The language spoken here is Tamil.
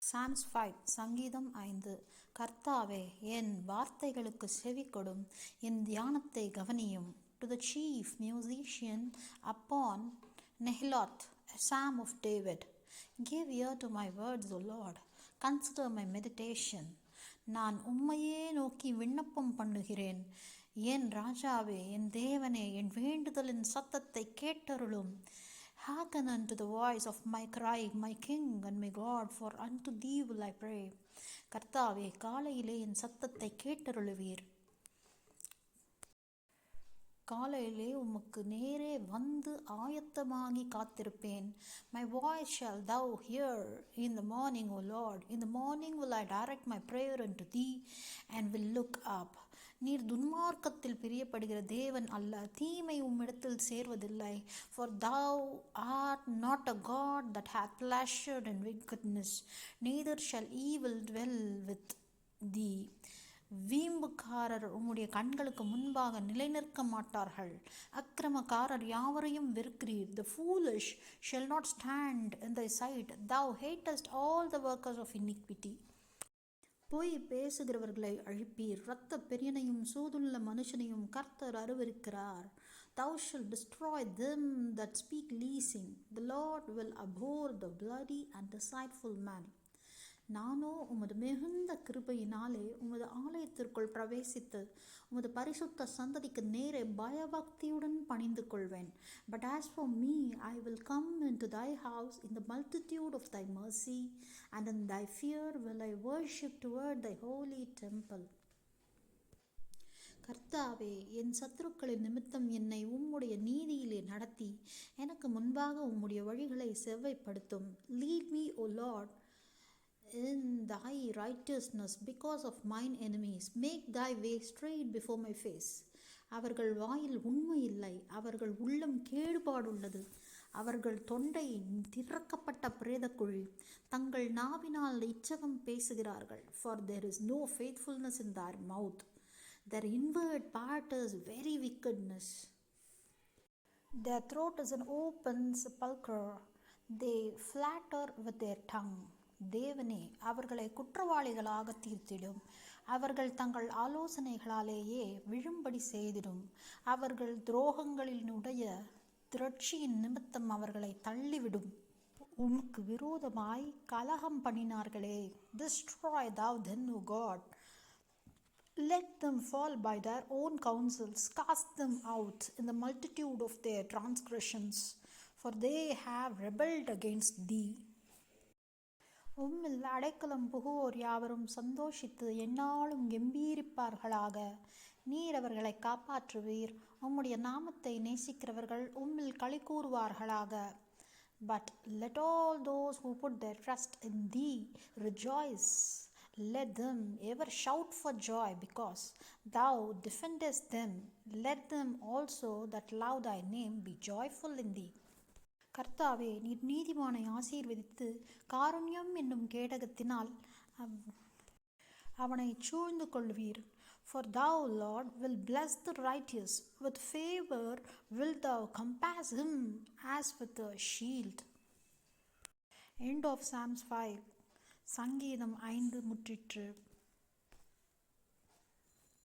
சாம்ஸ் 5 சங்கீதம் 5. கர்த்தாவே, என் வார்த்தைகளுக்கு செவிகொடும், என் தியானத்தை கவனியும். To the chief musician upon Nehiloth, a psalm of David. Give ear to my words, O Lord. Consider my meditation. நான் உம்மையே நோக்கி விண்ணப்பம் பண்ணுகிறேன். என் ராஜாவே, என் தேவனே, என் வேண்டுதலின் சத்தத்தை கேட்டருளும். Hearken unto the voice of my cry, my King and my God, for unto thee will I pray. கர்த்தாவே, காலையிலே என் சத்தத்தை கேட்டருளுவீர். காலையிலே உமக்கு நேரே வந்து ஆயத்தமாகி காத்திருப்பேன். My voice shall thou hear in the morning, O Lord. In the morning will I direct my prayer unto thee and will look up. நீர் துன்மார்க்கத்தில் பிரியப்படுகிற தேவன் அல்ல, தீமை உம்மிடத்தில் சேர்வதில்லை. For thou art not a God that hath pleasure in wickedness, neither shall evil dwell with thee. வீம்புக்காரர் உம்முடைய கண்களுக்கு முன்பாக நிலைநிற்க மாட்டார்கள். அக்கிரமக்காரர் யாவரையும் வெறுக்கிறீர். The foolish shall not stand in thy sight. Thou hatest all the workers of iniquity. பொய் பேசுகிறவர்களை அழிப்பீர். இரத்த பெரியனையும் சூதுள்ள மனுஷனையும் கர்த்தர் அருவருக்கிறார். Thou shalt destroy them that speak leasing. The Lord will abhor the bloody and deceitful man. நானோ உமது மிகுந்த கிருபையினாலே உமது ஆலயத்திற்குள் பிரவேசித்து உமது பரிசுத்த சந்ததிக்கு நேரே பயபக்தியுடன் பணிந்து கொள்வேன். But as for me, I will come into thy house in the multitude of thy mercy, and in thy fear will I worship toward thy holy temple. கர்த்தாவே, என் சத்துருக்களின் நிமித்தம் என்னை உம்முடைய நீதியிலே நடத்தி எனக்கு முன்பாக உம்முடைய வழிகளை செவ்வைப்படுத்தும். Lead me, O Lord, in thy righteousness because of mine enemies. Make thy way straight before my face. அவர்கள் வாயில் உண்மை இல்லை, அவர்கள் உள்ளம் கேடுபாடுள்ளது. அவர்கள் தொண்டை திறக்கப்பட்ட பிரேதக்குழி. தங்கள் நாவினால் இச்சகம் பேசுகிறார்கள். For there is no faithfulness in their mouth. Their inward part is very wickedness. Their throat is an open sepulchre. They flatter with their tongue. தேவனே, அவர்களை குற்றவாளிகளாக தீர்த்திடும். அவர்கள் தங்கள் ஆலோசனைகளாலேயே விழும்படி செய்திடும். அவர்கள் துரோகங்களினுடைய திரட்சியின் நிமித்தம் அவர்களை தள்ளிவிடும். உமக்கு விரோதமாய் கலகம் பண்ணினார்களே. Destroy thou them, O God. Let them fall by their own counsels. Cast them out in the multitude of their transgressions, for they have rebelled against thee. உம்மில் அடைக்கலம் புகுவோர் யாவரும் சந்தோஷித்து எந்நாளும் கெம்பீரிப்பார்களாக. நீர் அவர்களை காப்பாற்றுவீர். உம்முடைய நாமத்தை நேசிக்கிறவர்கள் உம்மில் களி கூறுவார்களாக. But let all those who put their trust in thee rejoice. Let them ever shout for joy because thou defendest them. Let them also that love thy name be joyful in thee. கர்த்தாவே, நீர் நீதிமானை ஆசீர்வதித்து காருண்யம் என்னும் கேடகத்தினால் அவனை சூழ்ந்து கொள்வீர். For thou, Lord, will bless the righteous. With favor wilt thou compass him as with a shield. End of Psalms 5. சங்கீதம் 5 முற்றிற்று.